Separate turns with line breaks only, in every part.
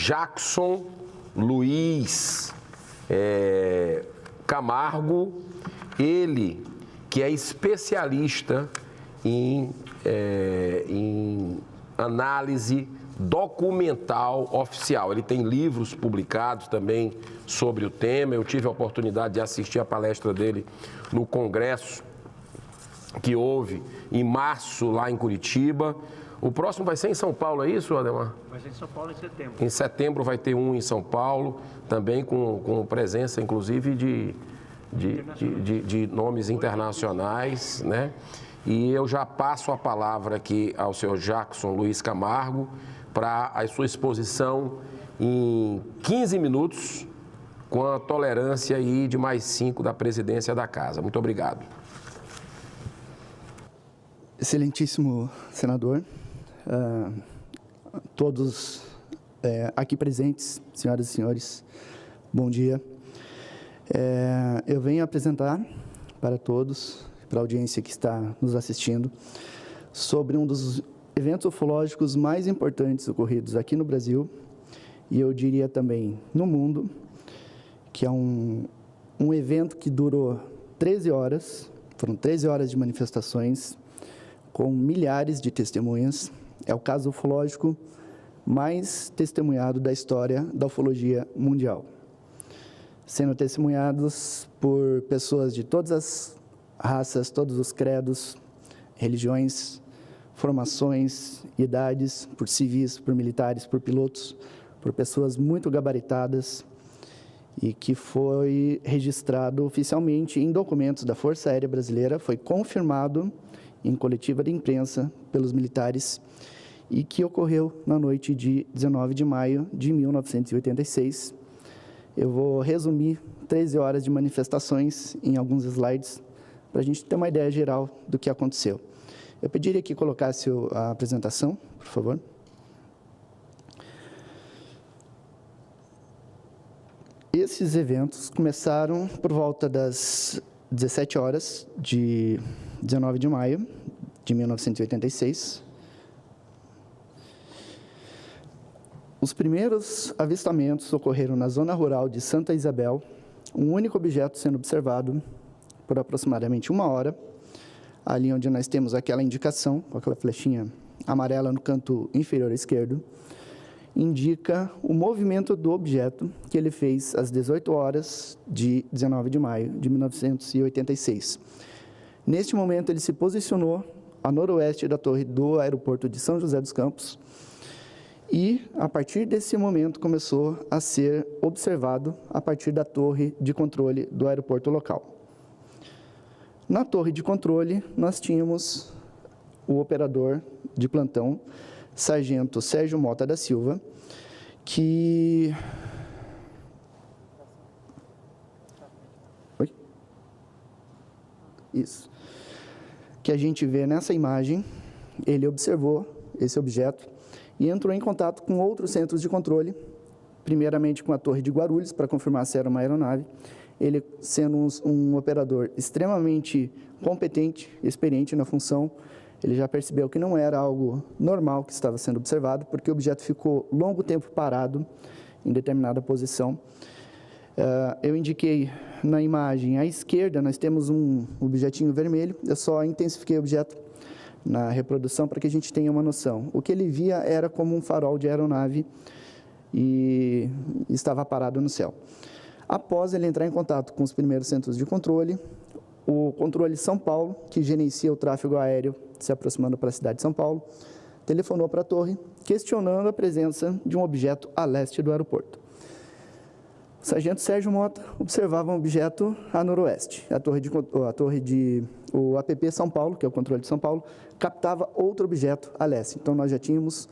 Jackson Luiz Camargo, ele que é especialista em análise documental oficial. Ele tem livros publicados também sobre o tema. Eu tive a oportunidade de assistir a palestra dele no congresso que houve em março lá em Curitiba. O próximo vai ser em São Paulo, é isso, Ademar?
Vai ser em São Paulo em setembro.
Em setembro vai ter um em São Paulo, também com presença, inclusive, de nomes internacionais, né? E eu já passo a palavra aqui ao senhor Jackson Luiz Camargo para a sua exposição em 15 minutos, com a tolerância aí de mais 5 da presidência da Casa. Muito obrigado.
Excelentíssimo senador, todos aqui presentes, senhoras e senhores, bom dia. Eu venho apresentar para todos, para a audiência que está nos assistindo, sobre um dos eventos ufológicos mais importantes ocorridos aqui no Brasil e eu diria também no mundo, que é um evento que durou 13 horas, foram 13 horas de manifestações, com milhares de testemunhas. É o caso ufológico mais testemunhado da história da ufologia mundial, sendo testemunhados por pessoas de todas as raças, todos os credos, religiões, formações, idades, por civis, por militares, por pilotos, por pessoas muito gabaritadas e que foi registrado oficialmente em documentos da Força Aérea Brasileira, foi confirmado em coletiva de imprensa pelos militares e que ocorreu na noite de 19 de maio de 1986. Eu vou resumir 13 horas de manifestações em alguns slides para a gente ter uma ideia geral do que aconteceu. Eu pediria que colocasse a apresentação, por favor. Esses eventos começaram por volta das 17 horas de 19 de maio de 1986. Os primeiros avistamentos ocorreram na zona rural de Santa Isabel, um único objeto sendo observado por aproximadamente 1 hora, ali onde nós temos aquela indicação, com aquela flechinha amarela no canto inferior esquerdo, indica o movimento do objeto que ele fez às 18 horas de 19 de maio de 1986. Neste momento, ele se posicionou a noroeste da torre do aeroporto de São José dos Campos e, a partir desse momento, começou a ser observado a partir da torre de controle do aeroporto local. Na torre de controle, nós tínhamos o operador de plantão, Sargento Sérgio Mota da Silva, que... Oi? Isso. Que a gente vê nessa imagem, ele observou esse objeto e entrou em contato com outros centros de controle, primeiramente com a torre de Guarulhos, para confirmar se era uma aeronave. Ele, sendo um operador extremamente competente, experiente na função, ele já percebeu que não era algo normal que estava sendo observado, porque o objeto ficou longo tempo parado em determinada posição. Eu indiquei na imagem à esquerda, nós temos um objetinho vermelho, eu só intensifiquei o objeto na reprodução para que a gente tenha uma noção. O que ele via era como um farol de aeronave e estava parado no céu. Após ele entrar em contato com os primeiros centros de controle, o controle São Paulo, que gerencia o tráfego aéreo se aproximando para a cidade de São Paulo, telefonou para a torre, questionando a presença de um objeto a leste do aeroporto. O sargento Sérgio Mota observava um objeto a noroeste. O APP São Paulo, que é o controle de São Paulo, captava outro objeto a leste. Então, nós já tínhamos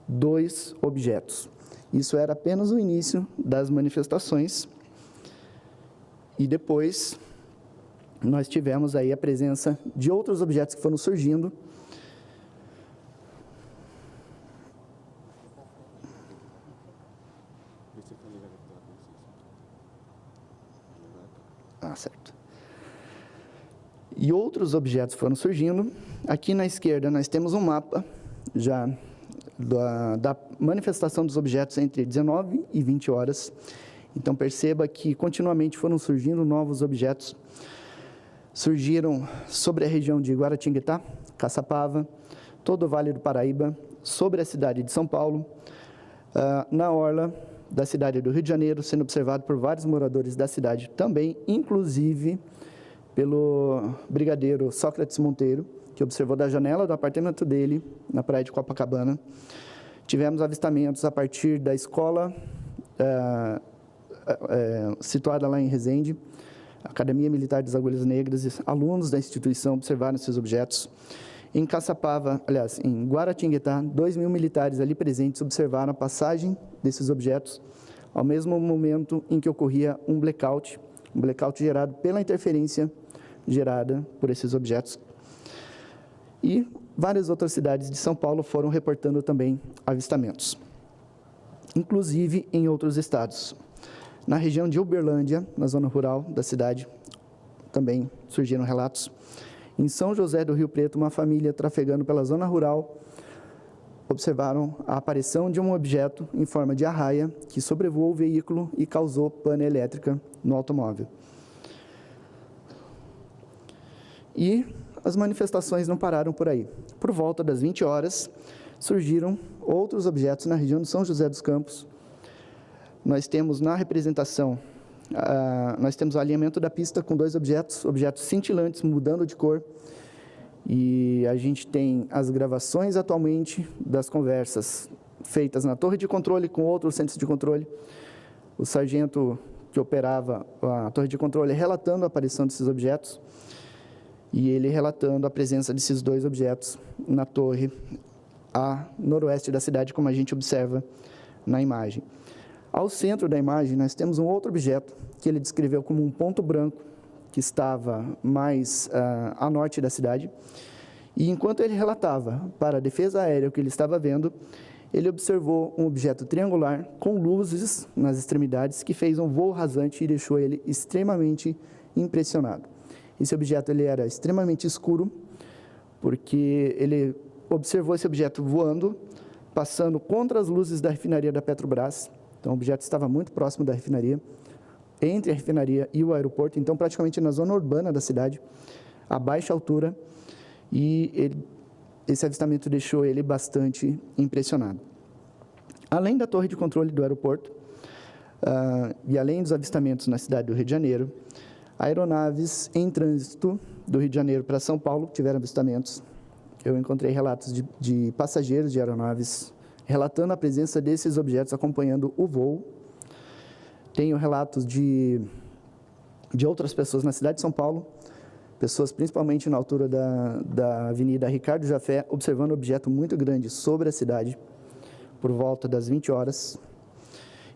2 objetos. Isso era apenas o início das manifestações. E depois, nós tivemos aí a presença de outros objetos que foram surgindo. Certo. E outros objetos foram surgindo. Aqui na esquerda nós temos um mapa já da manifestação dos objetos entre 19 e 20 horas. Então, perceba que continuamente foram surgindo novos objetos. Surgiram sobre a região de Guaratinguetá, Caçapava, todo o Vale do Paraíba, sobre a cidade de São Paulo, na orla da cidade do Rio de Janeiro, sendo observado por vários moradores da cidade também, inclusive pelo brigadeiro Sócrates Monteiro, que observou da janela do apartamento dele, na praia de Copacabana. Tivemos avistamentos a partir da escola situada lá em Resende, Academia Militar das Agulhas Negras, alunos da instituição observaram esses objetos. Em Caçapava, aliás, em Guaratinguetá, 2.000 militares ali presentes observaram a passagem desses objetos, ao mesmo momento em que ocorria um blackout gerado pela interferência gerada por esses objetos. E várias outras cidades de São Paulo foram reportando também avistamentos, inclusive em outros estados. Na região de Uberlândia, na zona rural da cidade, também surgiram relatos. Em São José do Rio Preto, uma família trafegando pela zona rural observaram a aparição de um objeto em forma de arraia que sobrevoou o veículo e causou pane elétrica no automóvel. E as manifestações não pararam por aí. Por volta das 20 horas, surgiram outros objetos na região de São José dos Campos. Nós temos na representação, nós temos o alinhamento da pista com 2 objetos cintilantes, mudando de cor. E a gente tem as gravações atualmente das conversas feitas na torre de controle com outros centros de controle. O sargento que operava a torre de controle relatando a aparição desses objetos e ele relatando a presença desses 2 objetos na torre a noroeste da cidade, como a gente observa na imagem. Ao centro da imagem, nós temos um outro objeto que ele descreveu como um ponto branco, que estava mais a norte da cidade. E enquanto ele relatava para a defesa aérea o que ele estava vendo, ele observou um objeto triangular com luzes nas extremidades que fez um voo rasante e deixou ele extremamente impressionado. Esse objeto ele era extremamente escuro, porque ele observou esse objeto voando, passando contra as luzes da refinaria da Petrobras. Então, o objeto estava muito próximo da refinaria, entre a refinaria e o aeroporto, então praticamente na zona urbana da cidade, a baixa altura, e esse avistamento deixou ele bastante impressionado. Além da torre de controle do aeroporto, e além dos avistamentos na cidade do Rio de Janeiro, aeronaves em trânsito do Rio de Janeiro para São Paulo tiveram avistamentos. Eu encontrei relatos de passageiros de aeronaves relatando a presença desses objetos acompanhando o voo. Tenho relatos de outras pessoas na cidade de São Paulo, pessoas principalmente na altura da Avenida Ricardo Jafé, observando um objeto muito grande sobre a cidade, por volta das 20 horas.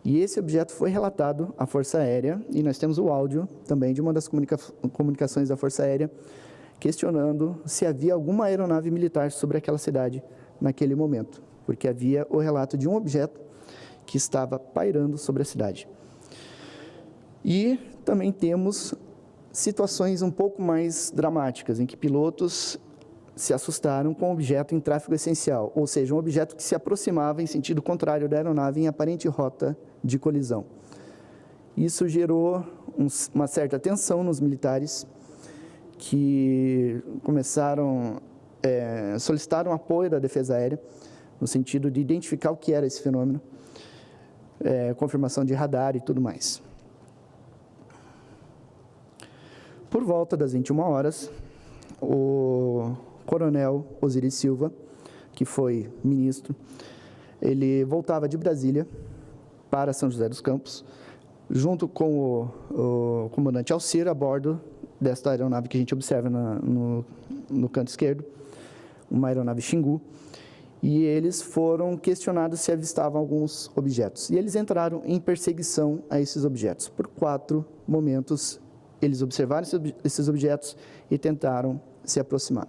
E esse objeto foi relatado à Força Aérea, e nós temos o áudio também de uma das comunicações da Força Aérea, questionando se havia alguma aeronave militar sobre aquela cidade naquele momento, porque havia o relato de um objeto que estava pairando sobre a cidade. E também temos situações um pouco mais dramáticas, em que pilotos se assustaram com um objeto em tráfego essencial, ou seja, um objeto que se aproximava em sentido contrário da aeronave em aparente rota de colisão. Isso gerou uma certa tensão nos militares, que começaram solicitaram apoio da defesa aérea, no sentido de identificar o que era esse fenômeno, confirmação de radar e tudo mais. Por volta das 21 horas, o coronel Osiris Silva, que foi ministro, ele voltava de Brasília para São José dos Campos, junto com o comandante Alcir, a bordo desta aeronave que a gente observa no canto esquerdo, uma aeronave Xingu, e eles foram questionados se avistavam alguns objetos. E eles entraram em perseguição a esses objetos. Por 4 momentos, eles observaram esses objetos e tentaram se aproximar.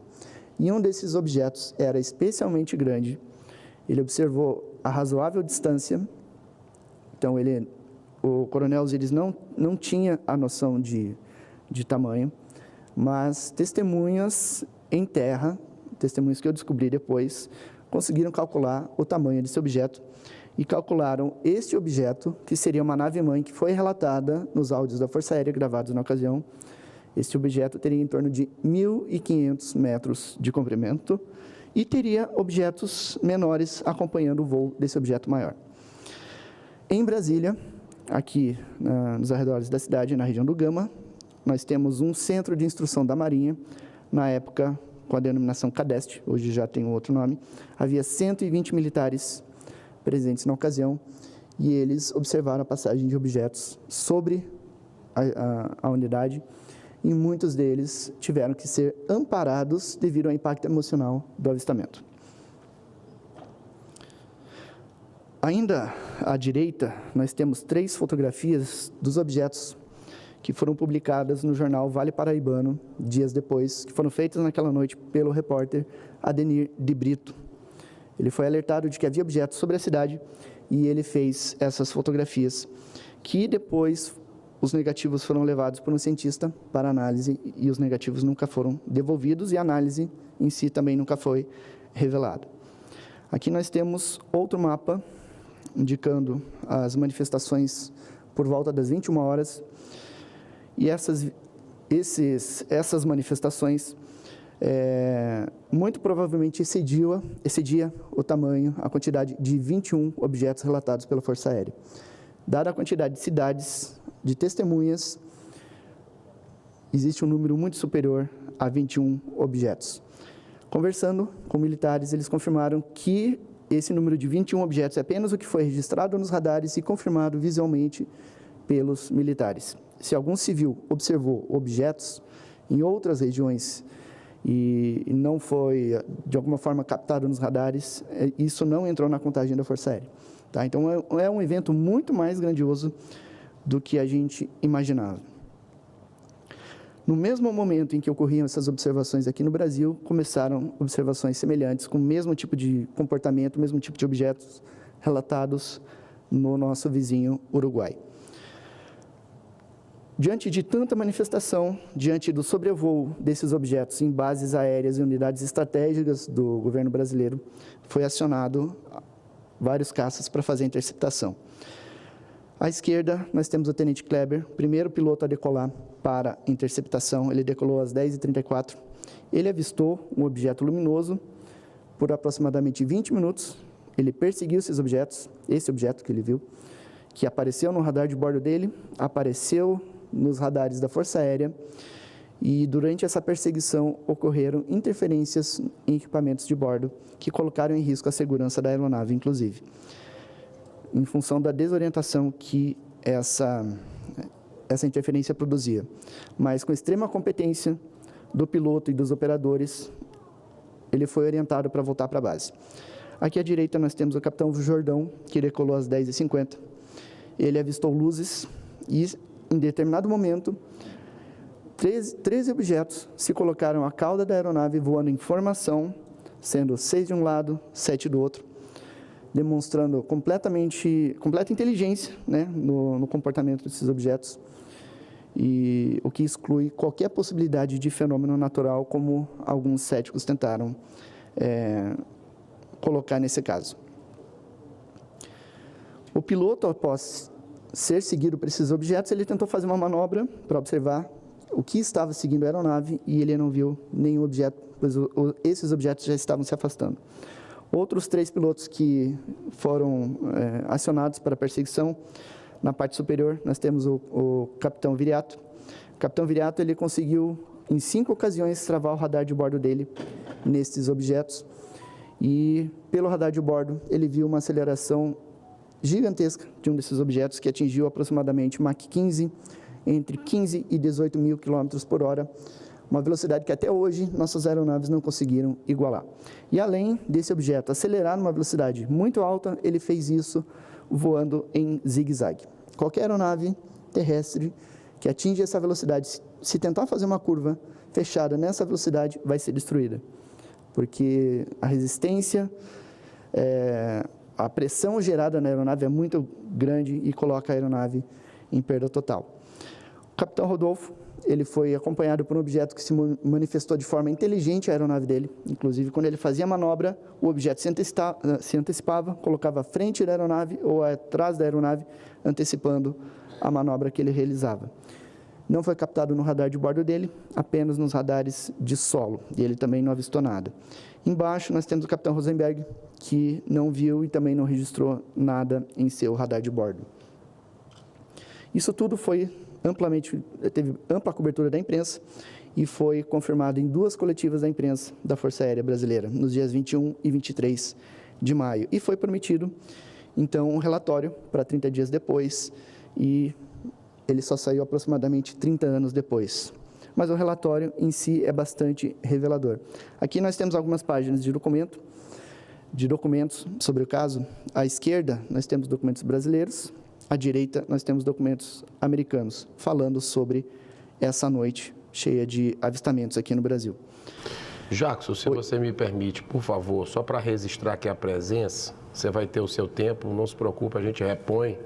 E um desses objetos era especialmente grande. Ele observou a razoável distância. Então, o coronel Osiris não tinha a noção de tamanho, mas testemunhas em terra, testemunhas que eu descobri depois, conseguiram calcular o tamanho desse objeto e calcularam este objeto, que seria uma nave-mãe, que foi relatada nos áudios da Força Aérea gravados na ocasião. Este objeto teria em torno de 1.500 metros de comprimento e teria objetos menores acompanhando o voo desse objeto maior. Em Brasília, aqui nos arredores da cidade, na região do Gama, nós temos um centro de instrução da Marinha, na época com a denominação CADEST, hoje já tem um outro nome. Havia 120 militares presentes na ocasião e eles observaram a passagem de objetos sobre a unidade e muitos deles tiveram que ser amparados devido ao impacto emocional do avistamento. Ainda à direita, nós temos 3 fotografias dos objetos que foram publicadas no jornal Vale Paraibano, dias depois, que foram feitas naquela noite pelo repórter Adenir de Brito. Ele foi alertado de que havia objetos sobre a cidade e ele fez essas fotografias, que depois os negativos foram levados por um cientista para análise e os negativos nunca foram devolvidos e a análise em si também nunca foi revelada. Aqui nós temos outro mapa indicando as manifestações por volta das 21 horas e essas manifestações muito provavelmente excedia o tamanho, a quantidade de 21 objetos relatados pela Força Aérea. Dada a quantidade de cidades, de testemunhas, existe um número muito superior a 21 objetos. Conversando com militares, eles confirmaram que esse número de 21 objetos é apenas o que foi registrado nos radares e confirmado visualmente pelos militares. Se algum civil observou objetos em outras regiões e não foi, de alguma forma, captado nos radares, isso não entrou na contagem da Força Aérea. Tá? Então, é um evento muito mais grandioso do que a gente imaginava. No mesmo momento em que ocorriam essas observações aqui no Brasil, começaram observações semelhantes, com o mesmo tipo de comportamento, o mesmo tipo de objetos relatados no nosso vizinho Uruguai. Diante de tanta manifestação, diante do sobrevoo desses objetos em bases aéreas e unidades estratégicas do governo brasileiro, foi acionado vários caças para fazer a interceptação. À esquerda, nós temos o Tenente Kleber, primeiro piloto a decolar para interceptação. Ele decolou às 10h34. Ele avistou um objeto luminoso por aproximadamente 20 minutos. Ele perseguiu esses objetos, esse objeto que ele viu, que apareceu no radar de bordo dele, apareceu nos radares da Força Aérea, e durante essa perseguição ocorreram interferências em equipamentos de bordo que colocaram em risco a segurança da aeronave, inclusive, em função da desorientação que essa interferência produzia. Mas com extrema competência do piloto e dos operadores, ele foi orientado para voltar para a base. Aqui à direita nós temos o capitão Jordão, que decolou às 10h50. Ele avistou luzes e, em determinado momento, 13 objetos se colocaram à cauda da aeronave voando em formação, sendo 6 de um lado, 7 do outro, demonstrando completa inteligência, né, no comportamento desses objetos, e o que exclui qualquer possibilidade de fenômeno natural, como alguns céticos tentaram colocar nesse caso. O piloto, após ser seguido por esses objetos, ele tentou fazer uma manobra para observar o que estava seguindo a aeronave e ele não viu nenhum objeto, pois esses objetos já estavam se afastando. Outros 3 pilotos que foram acionados para a perseguição, na parte superior nós temos o capitão Viriato. O capitão Viriato, ele conseguiu em 5 ocasiões travar o radar de bordo dele nesses objetos e pelo radar de bordo ele viu uma aceleração gigantesca de um desses objetos que atingiu aproximadamente Mach 15, entre 15 e 18 mil quilômetros por hora, uma velocidade que até hoje nossas aeronaves não conseguiram igualar. E além desse objeto acelerar numa velocidade muito alta, ele fez isso voando em zigue-zague. Qualquer aeronave terrestre que atinge essa velocidade, se tentar fazer uma curva fechada nessa velocidade, vai ser destruída, porque a resistência, a pressão gerada na aeronave é muito grande e coloca a aeronave em perda total. O capitão Rodolfo, ele foi acompanhado por um objeto que se manifestou de forma inteligente à aeronave dele. Inclusive, quando ele fazia a manobra, o objeto se antecipava, colocava à frente da aeronave ou atrás da aeronave, antecipando a manobra que ele realizava. Não foi captado no radar de bordo dele, apenas nos radares de solo, e ele também não avistou nada. Embaixo, nós temos o capitão Rosenberg, que não viu e também não registrou nada em seu radar de bordo. Isso tudo teve ampla cobertura da imprensa e foi confirmado em 2 coletivas da imprensa da Força Aérea Brasileira, nos dias 21 e 23 de maio. E foi prometido, então, um relatório para 30 dias depois, e ele só saiu aproximadamente 30 anos depois. Mas o relatório em si é bastante revelador. Aqui nós temos algumas páginas de documentos sobre o caso. À esquerda, nós temos documentos brasileiros. À direita, nós temos documentos americanos, falando sobre essa noite cheia de avistamentos aqui no Brasil.
Jackson, se você me permite, por favor, só para registrar aqui a presença, você vai ter o seu tempo, não se preocupe, a gente repõe,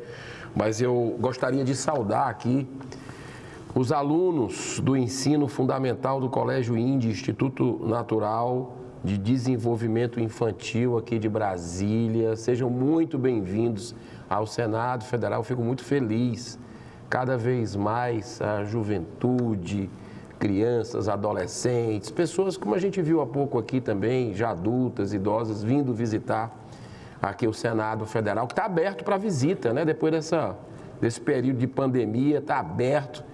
mas eu gostaria de saudar aqui os alunos do ensino fundamental do Colégio INDE, Instituto Natural de Desenvolvimento Infantil aqui de Brasília. Sejam muito bem-vindos ao Senado Federal. Eu fico muito feliz, cada vez mais a juventude, crianças, adolescentes, pessoas como a gente viu há pouco aqui também, já adultas, idosas, vindo visitar aqui o Senado Federal, que está aberto para visita, né? Depois desse período de pandemia, está aberto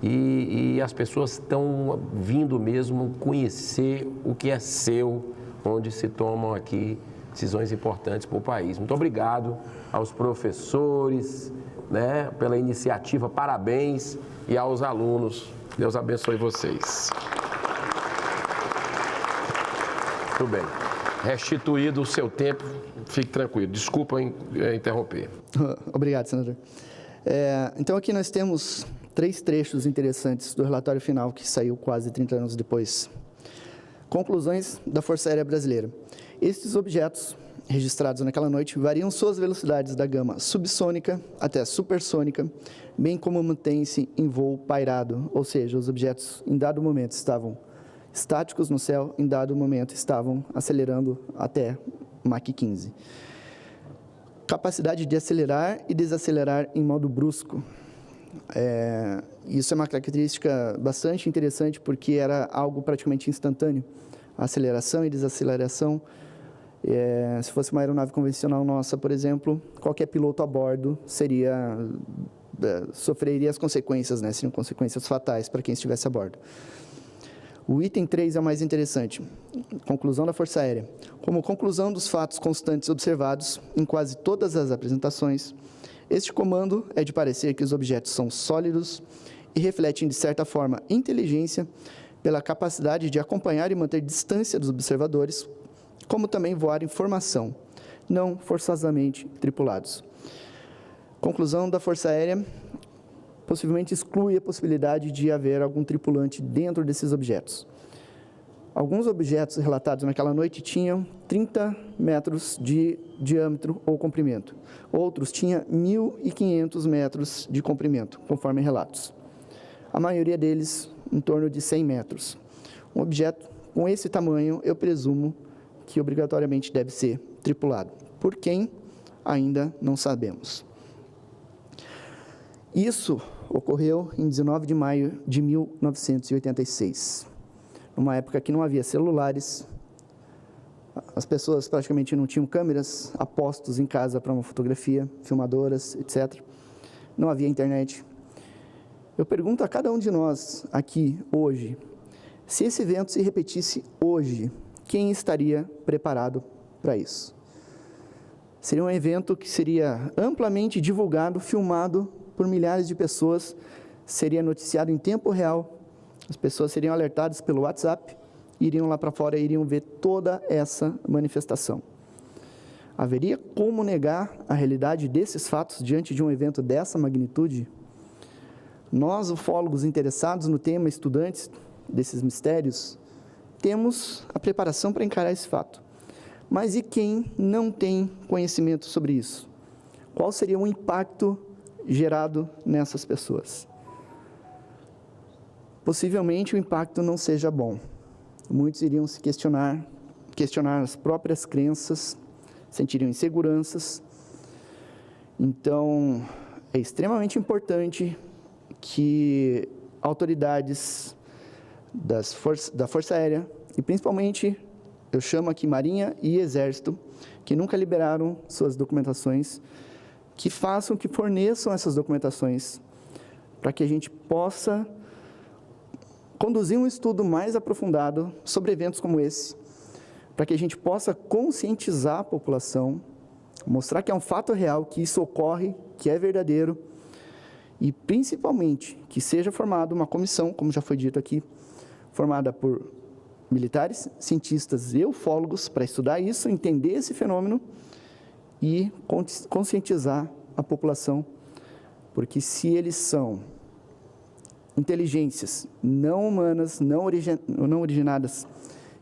e as pessoas estão vindo mesmo conhecer o que é seu, onde se tomam aqui decisões importantes para o país. Muito obrigado aos professores, né, pela iniciativa, parabéns, e aos alunos. Deus abençoe vocês. Muito bem. Restituído o seu tempo, fique tranquilo. Desculpa interromper.
Obrigado, senador. Então, aqui nós temos 3 trechos interessantes do relatório final, que saiu quase 30 anos depois. Conclusões da Força Aérea Brasileira. Estes objetos registrados naquela noite variam suas velocidades da gama subsônica até supersônica, bem como mantêm-se em voo pairado, ou seja, os objetos em dado momento estavam estáticos no céu, em dado momento estavam acelerando até Mach 15. Capacidade de acelerar e desacelerar em modo brusco. Isso é uma característica bastante interessante, porque era algo praticamente instantâneo. A aceleração e desaceleração. Se fosse uma aeronave convencional nossa, por exemplo, qualquer piloto a bordo sofreria as consequências, né? Seriam consequências fatais para quem estivesse a bordo. O item 3 é o mais interessante. Conclusão da Força Aérea. Como conclusão dos fatos constantes observados em quase todas as apresentações, este comando é de parecer que os objetos são sólidos e refletem, de certa forma, inteligência pela capacidade de acompanhar e manter distância dos observadores, como também voar em formação, não forçosamente tripulados. Conclusão da Força Aérea, possivelmente exclui a possibilidade de haver algum tripulante dentro desses objetos. Alguns objetos relatados naquela noite tinham 30 metros de diâmetro ou comprimento. Outros tinham 1.500 metros de comprimento, conforme relatos. A maioria deles em torno de 100 metros. Um objeto com esse tamanho, eu presumo que obrigatoriamente deve ser tripulado. Por quem? Ainda não sabemos. Isso ocorreu em 19 de maio de 1986, numa época que não havia celulares, as pessoas praticamente não tinham câmeras a postos em casa para uma fotografia, filmadoras, etc. Não havia internet. Eu pergunto a cada um de nós aqui, hoje, se esse evento se repetisse hoje, quem estaria preparado para isso? Seria um evento que seria amplamente divulgado, filmado por milhares de pessoas, seria noticiado em tempo real, as pessoas seriam alertadas pelo WhatsApp, iriam lá para fora e iriam ver toda essa manifestação. Haveria como negar a realidade desses fatos diante de um evento dessa magnitude? Nós, ufólogos interessados no tema, estudantes desses mistérios, temos a preparação para encarar esse fato. Mas e quem não tem conhecimento sobre isso? Qual seria o impacto gerado nessas pessoas? possivelmente o impacto não seja bom. Muitos iriam se questionar as próprias crenças, sentiriam inseguranças. Então, é extremamente importante que autoridades da Força Aérea, e principalmente, eu chamo aqui Marinha e Exército, que nunca liberaram suas documentações, que façam, que forneçam essas documentações, para que a gente possa conduzir um estudo mais aprofundado sobre eventos como esse, para que a gente possa conscientizar a população, mostrar que é um fato real, que isso ocorre, que é verdadeiro, e principalmente que seja formada uma comissão, como já foi dito aqui, formada por militares, cientistas e ufólogos, para estudar isso, entender esse fenômeno e conscientizar a população, porque se eles são inteligências não humanas, não originadas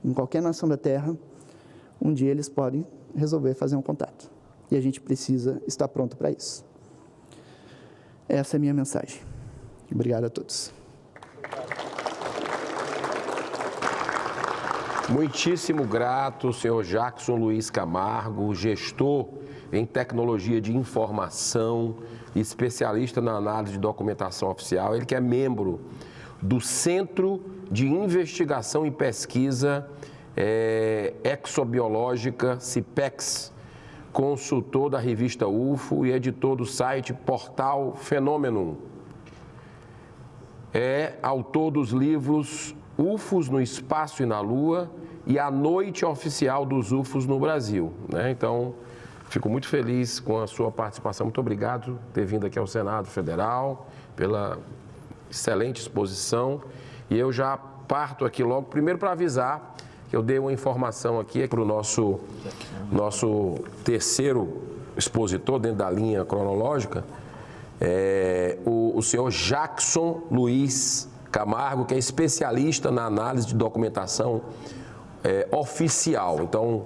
em qualquer nação da Terra, um dia eles podem resolver fazer um contato. E a gente precisa estar pronto para isso. Essa é a minha mensagem. Obrigado a todos.
Muitíssimo grato, senhor Jackson Luiz Camargo, gestor em tecnologia de informação, especialista na análise de documentação oficial. Ele que é membro do Centro de Investigação e Pesquisa Exobiológica, CIPEX, consultor da revista UFO e editor do site Portal Fenômeno. É autor dos livros UFOs no Espaço e na Lua e A Noite Oficial dos UFOs no Brasil, né? Então, fico muito feliz com a sua participação. Muito obrigado por ter vindo aqui ao Senado Federal, pela excelente exposição. E eu já parto aqui logo, primeiro para avisar que eu dei uma informação aqui para o nosso terceiro expositor, dentro da linha cronológica, o senhor Jackson Luiz Camargo, que é especialista na análise de documentação oficial. Então,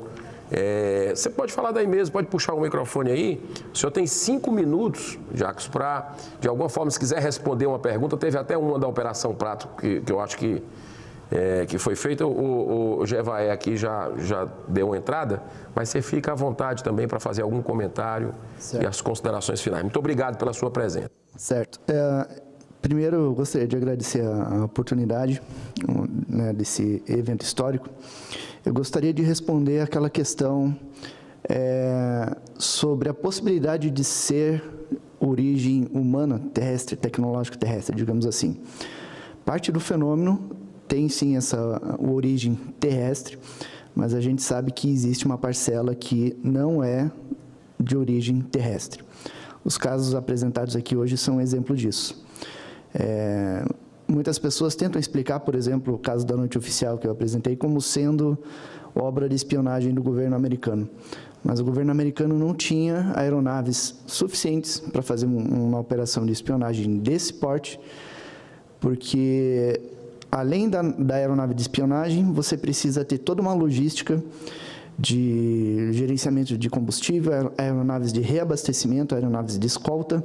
você pode falar daí mesmo, pode puxar o microfone aí. O senhor tem 5 minutos, Jackson, para, de alguma forma, se quiser responder uma pergunta. Teve até uma da Operação Prato, que eu acho que foi feita. O Jevaé aqui já deu uma entrada, mas você fica à vontade também para fazer algum comentário e as considerações finais. Muito obrigado pela sua presença.
Certo. Primeiro, eu gostaria de agradecer a oportunidade, né, desse evento histórico. Eu gostaria de responder aquela questão sobre a possibilidade de ser origem humana terrestre, tecnológica terrestre, digamos assim. Parte do fenômeno tem sim essa origem terrestre, mas a gente sabe que existe uma parcela que não é de origem terrestre. Os casos apresentados aqui hoje são um exemplo disso. Muitas pessoas tentam explicar, por exemplo, o caso da Noite Oficial que eu apresentei como sendo obra de espionagem do governo americano. Mas o governo americano não tinha aeronaves suficientes para fazer uma operação de espionagem desse porte, porque além da aeronave de espionagem, você precisa ter toda uma logística de gerenciamento de combustível, aeronaves de reabastecimento, aeronaves de escolta,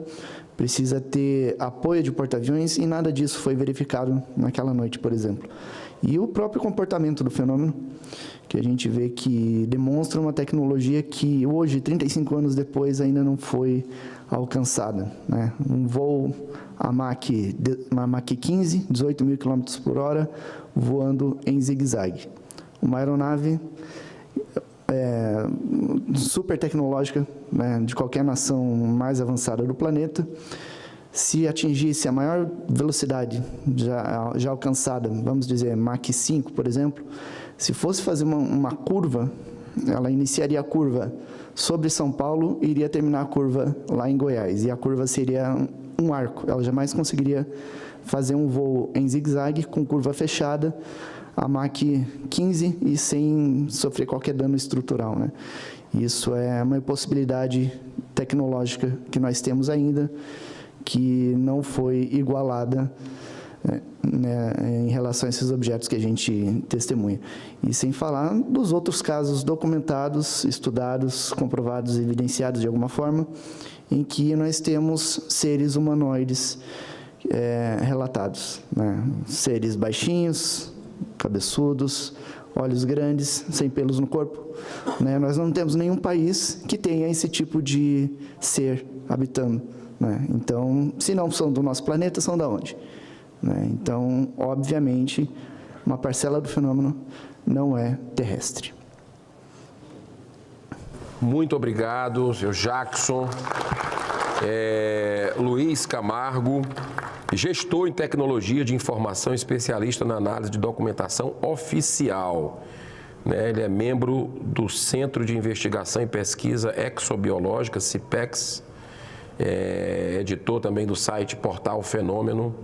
precisa ter apoio de porta-aviões e nada disso foi verificado naquela noite, por exemplo. E o próprio comportamento do fenômeno, que a gente vê que demonstra uma tecnologia que hoje, 35 anos depois, ainda não foi alcançada, né? Um voo a Mach 15, 18 mil km por hora, voando em zigue-zague. Uma aeronave super tecnológica, né, de qualquer nação mais avançada do planeta. Se atingisse a maior velocidade já alcançada, vamos dizer, Mach 5, por exemplo, se fosse fazer uma curva, ela iniciaria a curva sobre São Paulo e iria terminar a curva lá em Goiás. E a curva seria um arco. Ela jamais conseguiria fazer um voo em zigue-zague com curva fechada a Mach 15 e sem sofrer qualquer dano estrutural, né? Isso é uma possibilidade tecnológica que nós temos ainda, que não foi igualada, né, em relação a esses objetos que a gente testemunha. E sem falar dos outros casos documentados, estudados, comprovados, evidenciados de alguma forma, em que nós temos seres humanoides relatados, né? Seres baixinhos, cabeçudos, olhos grandes, sem pelos no corpo, né? Nós não temos nenhum país que tenha esse tipo de ser habitando, né? Então, se não são do nosso planeta, são da onde? Né? Então, obviamente, uma parcela do fenômeno não é terrestre.
Muito obrigado, seu Jackson. Luiz Camargo, gestor em tecnologia de informação, especialista na análise de documentação oficial. Ele é membro do Centro de Investigação e Pesquisa Exobiológica, CIPEX, editor também do site Portal Fenômeno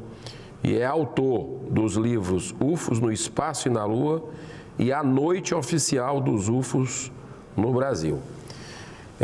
e é autor dos livros UFOs no Espaço e na Lua e A Noite Oficial dos UFOs no Brasil.